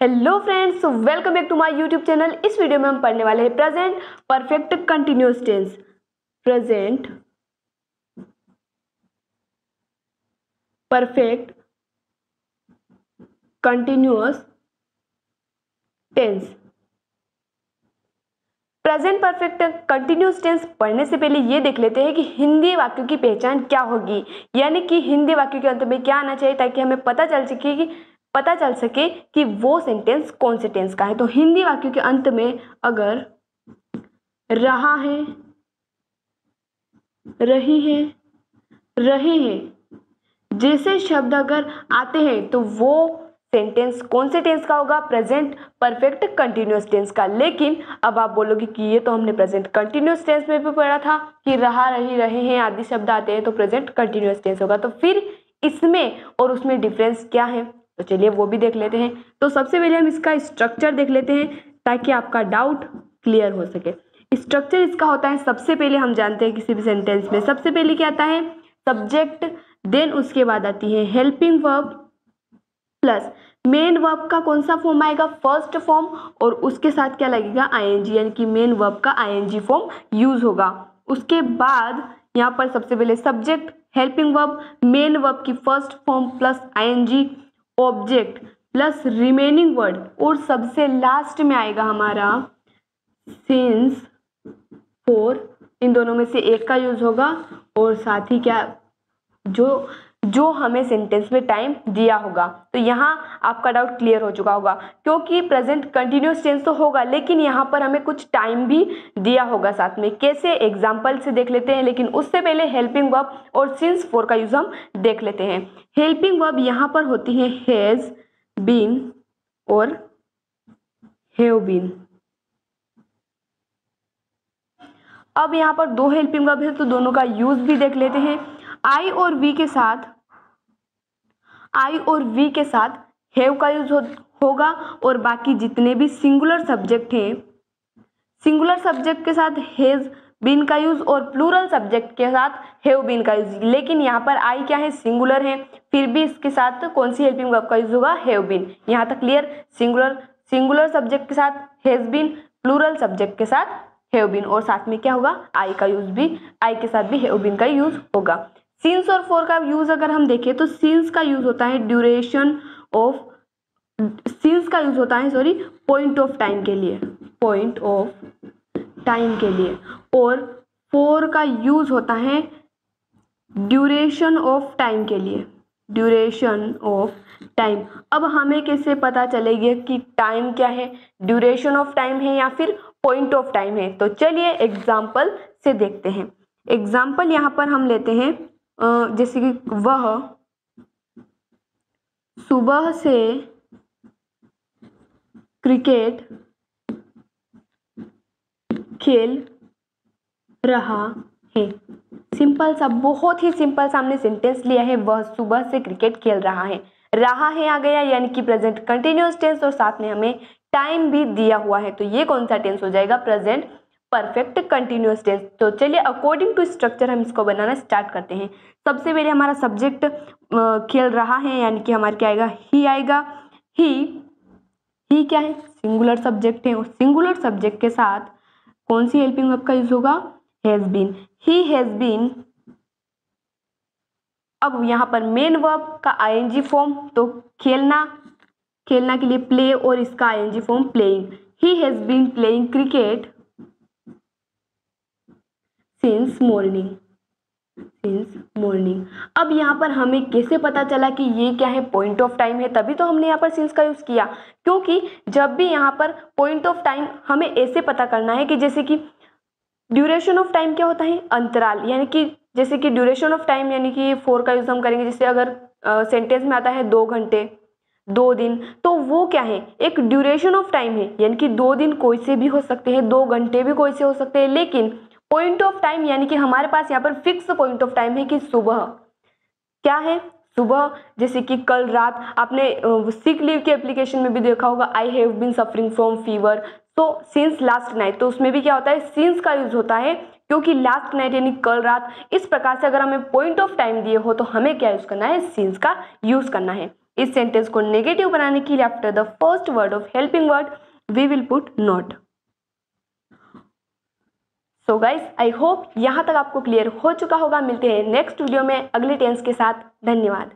Hello friends, welcome back to my YouTube channel. इस video में हम पढ़ने वाले हैं present perfect continuous tense. Present perfect continuous tense. Present perfect continuous tense पढ़ने से पहले ये देख लेते हैं कि हिंदी वाक्यों की पहचान क्या होगी, यानी कि हिंदी वाक्यों के अंत में क्या आना चाहिए ताकि हमें पता चल सके कि वो सेंटेंस कौन से टेंस का है। तो हिंदी वाक्यों के अंत में अगर रहा है, रही है, रहे हैं जैसे शब्द अगर आते हैं तो वो सेंटेंस कौन से टेंस का होगा? प्रेजेंट परफेक्ट कंटिन्यूअस टेंस का। लेकिन अब आप बोलोगे कि ये तो हमने प्रेजेंट कंटिन्यूअस टेंस में भी पढ़ा था कि रहा, रही, रहे हैं आदि शब्द आते हैं तो प्रेजेंट कंटिन्यूअस टेंस होगा। तो फिर इसमें और उसमें डिफरेंस क्या है? तो चलिए वो भी देख लेते हैं। तो सबसे पहले हम इसका स्ट्रक्चर देख लेते हैं ताकि आपका डाउट क्लियर हो सके। स्ट्रक्चर इसका होता है, सबसे पहले हम जानते हैं किसी भी सेंटेंस में सबसे पहले क्या आता है? सब्जेक्ट, देन उसके बाद आती है helping verb plus main verb का कौन सा फॉर्म आएगा? फर्स्ट फॉर्म, और उसके साथ क्या लगेगा? आईएनजी, यानी कि मेन वर्ब का आईएनजी फॉर्म यूज होगा। उसके बाद यहाँ पर सबसे पहले subject, helping verb, main verb की first form plus ING, object plus remaining word, और सबसे लास्ट में आएगा हमारा सिंस, फोर। इन दोनों में से एक का यूज होगा और साथ ही क्या जो हमें सेंटेंस में टाइम दिया होगा। तो यहाँ आपका डाउट क्लियर हो चुका होगा, क्योंकि प्रेजेंट कंटिन्यूअस टेंस तो होगा लेकिन यहाँ पर हमें कुछ टाइम भी दिया होगा साथ में। कैसे? एग्जाम्पल से देख लेते हैं, लेकिन उससे पहले हेल्पिंग वर्ब और सिंस फोर का यूज हम देख लेते हैं। हेल्पिंग वर्ब यहाँ पर होती है हैज बीन और हैव बीन। अब यहाँ पर दो हेल्पिंग वर्ब है तो दोनों का यूज भी देख लेते हैं। आई और वी के साथ हैव का यूज होगा, और बाकी जितने भी सिंगुलर सब्जेक्ट हैं, सिंगुलर सब्जेक्ट के साथ हैज बीन का यूज और प्लूरल सब्जेक्ट के साथ हैव बीन का यूज। लेकिन यहाँ पर आई क्या है? सिंगुलर है, फिर भी इसके साथ कौन सी हेल्पिंग वर्ब का यूज होगा? Have been. यहाँ तक क्लियर? सिंगुलर सब्जेक्ट के साथ हैज बीन, प्लूरल सब्जेक्ट के साथ हैव बीन, और साथ में क्या होगा? आई का यूज भी, आई के साथ भी हैव बीन का यूज होगा। सिंस और फोर का यूज अगर हम देखें तो सिंस का यूज होता है पॉइंट ऑफ टाइम के लिए, पॉइंट ऑफ टाइम के लिए, और फोर का यूज होता है ड्यूरेशन ऑफ टाइम के लिए, ड्यूरेशन ऑफ टाइम। अब हमें कैसे पता चलेगा कि टाइम क्या है? ड्यूरेशन ऑफ टाइम है या फिर पॉइंट ऑफ टाइम है? तो चलिए एग्जाम्पल से देखते हैं। एग्जाम्पल यहाँ पर हम लेते हैं, जैसे कि वह सुबह से क्रिकेट खेल रहा है। सिंपल सा, बहुत ही सिंपल सा हमने सेंटेंस लिया है, वह सुबह से क्रिकेट खेल रहा है। रहा है आ गया यानी कि प्रेजेंट कंटिन्यूअस टेंस, और साथ में हमें टाइम भी दिया हुआ है। तो ये कौन सा टेंस हो जाएगा? Present perfect continuous tense. तो चलिए अकॉर्डिंग टू स्ट्रक्चर हम इसको बनाना स्टार्ट करते हैं। सबसे पहले हमारा सब्जेक्ट खेल रहा है यानी कि हमारा क्या आएगा? ही आएगा। ही क्या है? सिंगुलर सब्जेक्ट है, और सिंगुलर सब्जेक्ट के साथ कौन सी हेल्पिंग वर्ब का यूज होगा? Has been. He has been. अब यहाँ पर मेन वर्ब का आईएनजी फॉर्म, तो खेलना के लिए प्ले, और इसका ING form playing. He has been playing cricket since morning. अब यहाँ पर हमें कैसे पता चला कि ये क्या है? पॉइंट ऑफ टाइम है, तभी तो हमने यहाँ पर सिंस का यूज किया। क्योंकि जब भी यहाँ पर पॉइंट ऑफ टाइम हमें ऐसे पता करना है कि जैसे कि ड्यूरेशन ऑफ टाइम क्या होता है? अंतराल, यानी कि जैसे कि ड्यूरेशन ऑफ टाइम यानी कि फोर का यूज हम करेंगे। जैसे अगर सेंटेंस में आता है 2 घंटे, 2 दिन, तो वो क्या है? एक ड्यूरेशन ऑफ टाइम है, यानी कि 2 दिन कोई से भी हो सकते हैं, 2 घंटे भी कोई से हो सकते हैं। लेकिन पॉइंट ऑफ टाइम यानी कि हमारे पास यहाँ पर फिक्स पॉइंट ऑफ टाइम है कि सुबह क्या है? सुबह। जैसे कि कल रात आपने सिक लीव के एप्लीकेशन में भी देखा होगा, I have been suffering from fever, तो सिंस लास्ट नाइट, तो उसमें भी क्या होता है? सिंस का यूज होता है, क्योंकि लास्ट नाइट यानी कल रात। इस प्रकार से अगर हमें पॉइंट ऑफ टाइम दिए हो तो हमें क्या यूज करना है? सिंस का यूज करना है। इस सेंटेंस को नेगेटिव बनाने के लिए after the first word of helping word we will put not. So guys, I hope यहाँ तक आपको क्लियर हो चुका होगा। मिलते हैं नेक्स्ट वीडियो में अगले टेंस के साथ। धन्यवाद।